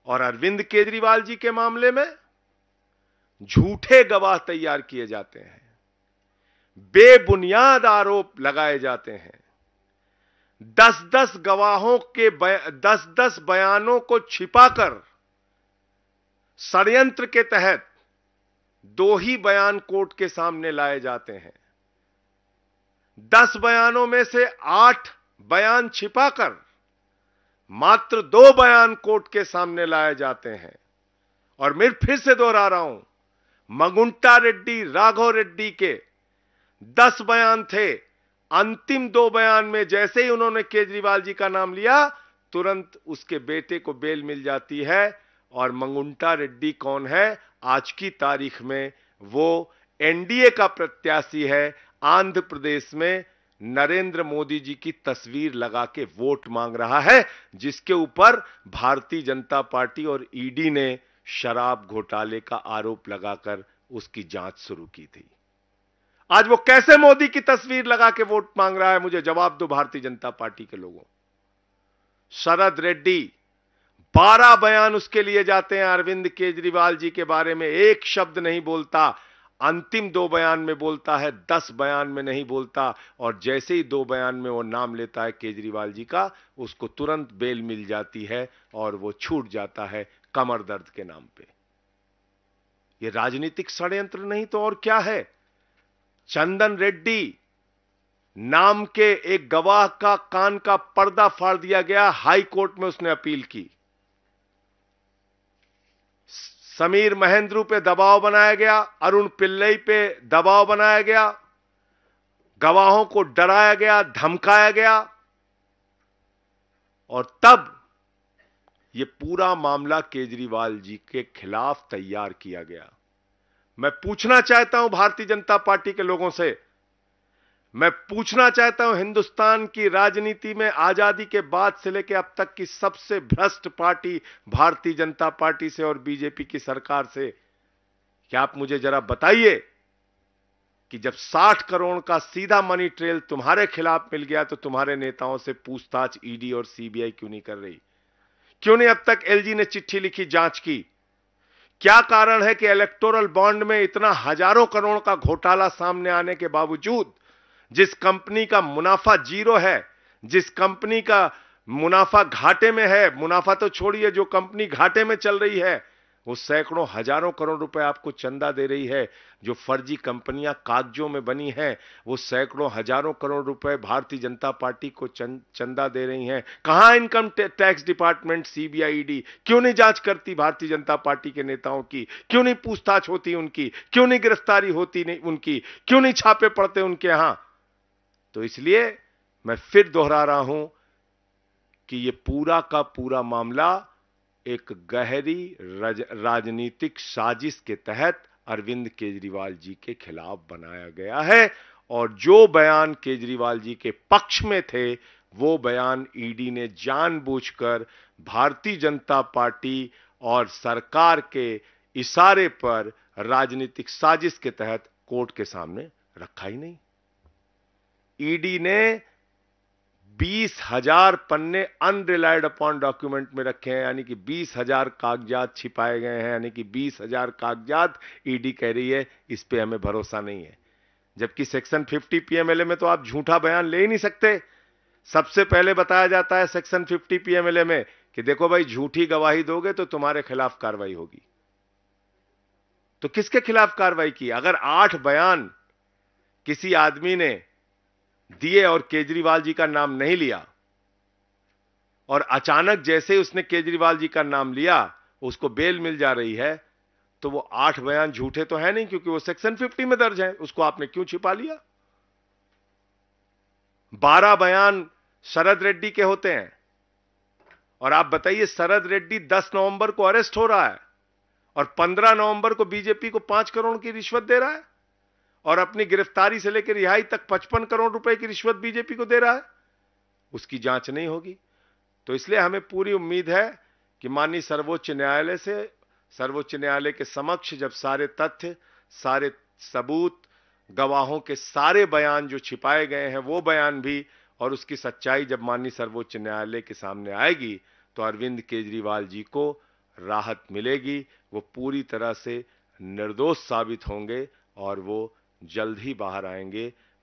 और अरविंद केजरीवाल जी के मामले में झूठे गवाह तैयार किए जाते हैं, बेबुनियाद आरोप लगाए जाते हैं। 10-10 गवाहों के 10-10 बयानों को छिपाकर षड्यंत्र के तहत 2 ही बयान कोर्ट के सामने लाए जाते हैं। 10 बयानों में से 8 बयान छिपाकर मात्र 2 बयान कोर्ट के सामने लाए जाते हैं। और मैं फिर से दोहरा रहा हूं, मगुंटा रेड्डी, राघव रेड्डी के 10 बयान थे। अंतिम 2 बयान में जैसे ही उन्होंने केजरीवाल जी का नाम लिया, तुरंत उसके बेटे को बेल मिल जाती है। और मंगुंटा रेड्डी कौन है? आज की तारीख में वो एनडीए का प्रत्याशी है। आंध्र प्रदेश में नरेंद्र मोदी जी की तस्वीर लगा के वोट मांग रहा है, जिसके ऊपर भारतीय जनता पार्टी और ईडी ने शराब घोटाले का आरोप लगाकर उसकी जांच शुरू की थी। आज वो कैसे मोदी की तस्वीर लगा के वोट मांग रहा है? मुझे जवाब दो भारतीय जनता पार्टी के लोगों। शरद रेड्डी 12 बयान उसके लिए जाते हैं, अरविंद केजरीवाल जी के बारे में एक शब्द नहीं बोलता। अंतिम 2 बयान में बोलता है, 10 बयान में नहीं बोलता। और जैसे ही 2 बयान में वो नाम लेता है केजरीवाल जी का, उसको तुरंत बेल मिल जाती है और वो छूट जाता है कमर दर्द के नाम पे। ये राजनीतिक षड्यंत्र नहीं तो और क्या है? चंदन रेड्डी नाम के एक गवाह का कान का पर्दा फाड़ दिया गया, हाई कोर्ट में उसने अपील की। समीर महेंद्रू पे दबाव बनाया गया, अरुण पिल्लई पे दबाव बनाया गया, गवाहों को डराया गया, धमकाया गया। और तब यह पूरा मामला केजरीवाल जी के खिलाफ तैयार किया गया। मैं पूछना चाहता हूं भारतीय जनता पार्टी के लोगों से, मैं पूछना चाहता हूं हिंदुस्तान की राजनीति में आजादी के बाद से लेकर अब तक की सबसे भ्रष्ट पार्टी भारतीय जनता पार्टी से और बीजेपी की सरकार से, क्या आप मुझे जरा बताइए कि जब 60 करोड़ का सीधा मनी ट्रेल तुम्हारे खिलाफ मिल गया तो तुम्हारे नेताओं से पूछताछ ईडी और सीबीआई क्यों नहीं कर रही? क्यों नहीं अब तक एलजी ने चिट्ठी लिखी, जांच की? क्या कारण है कि इलेक्टोरल बॉन्ड में इतना हजारों करोड़ का घोटाला सामने आने के बावजूद, जिस कंपनी का मुनाफा 0 है, जिस कंपनी का मुनाफा घाटे में है, मुनाफा तो छोड़िए, जो कंपनी घाटे में चल रही है वो सैकड़ों हजारों करोड़ रुपए आपको चंदा दे रही है, जो फर्जी कंपनियां कागजों में बनी हैं वो सैकड़ों हजारों करोड़ रुपए भारतीय जनता पार्टी को चंदा दे रही हैं। कहां income tax department, CBI, ED क्यों नहीं जांच करती भारतीय जनता पार्टी के नेताओं की? क्यों नहीं पूछताछ होती उनकी? क्यों नहीं गिरफ्तारी होती नहीं उनकी? क्यों नहीं छापे पड़ते उनके यहां? तो इसलिए मैं फिर दोहरा रहा हूं कि यह पूरा का पूरा मामला एक गहरी राजनीतिक साजिश के तहत अरविंद केजरीवाल जी के खिलाफ बनाया गया है। और जो बयान केजरीवाल जी के पक्ष में थे वो बयान ईडी ने जानबूझकर भारतीय जनता पार्टी और सरकार के इशारे पर राजनीतिक साजिश के तहत कोर्ट के सामने रखा ही नहीं। ईडी ने 20,000 पन्ने अनरिलाइड अपॉन डॉक्यूमेंट में रखे हैं, यानी कि 20,000 कागजात छिपाए गए हैं, यानी कि 20,000 कागजात ईडी कह रही है इस पे हमें भरोसा नहीं है। जबकि सेक्शन 50 पीएमएलए में तो आप झूठा बयान ले ही नहीं सकते। सबसे पहले बताया जाता है सेक्शन 50 पीएमएलए में कि देखो भाई, झूठी गवाही दोगे तो तुम्हारे खिलाफ कार्रवाई होगी। तो किसके खिलाफ कार्रवाई की? अगर 8 बयान किसी आदमी ने दिए और केजरीवाल जी का नाम नहीं लिया, और अचानक जैसे उसने केजरीवाल जी का नाम लिया उसको बेल मिल जा रही है, तो वो 8 बयान झूठे तो है नहीं, क्योंकि वो सेक्शन 50 में दर्ज है। उसको आपने क्यों छिपा लिया? 12 बयान शरद रेड्डी के होते हैं। और आप बताइए, शरद रेड्डी 10 नवंबर को अरेस्ट हो रहा है और 15 नवंबर को बीजेपी को 5 करोड़ की रिश्वत दे रहा है, और अपनी गिरफ्तारी से लेकर रिहाई तक 55 करोड़ रुपए की रिश्वत बीजेपी को दे रहा है। उसकी जांच नहीं होगी। तो इसलिए हमें पूरी उम्मीद है कि माननीय सर्वोच्च न्यायालय के समक्ष जब सारे तथ्य, सारे सबूत, गवाहों के सारे बयान जो छिपाए गए हैं वो बयान भी, और उसकी सच्चाई जब माननीय सर्वोच्च न्यायालय के सामने आएगी, तो अरविंद केजरीवाल जी को राहत मिलेगी, वो पूरी तरह से निर्दोष साबित होंगे और वो जल्द ही बाहर आएंगे।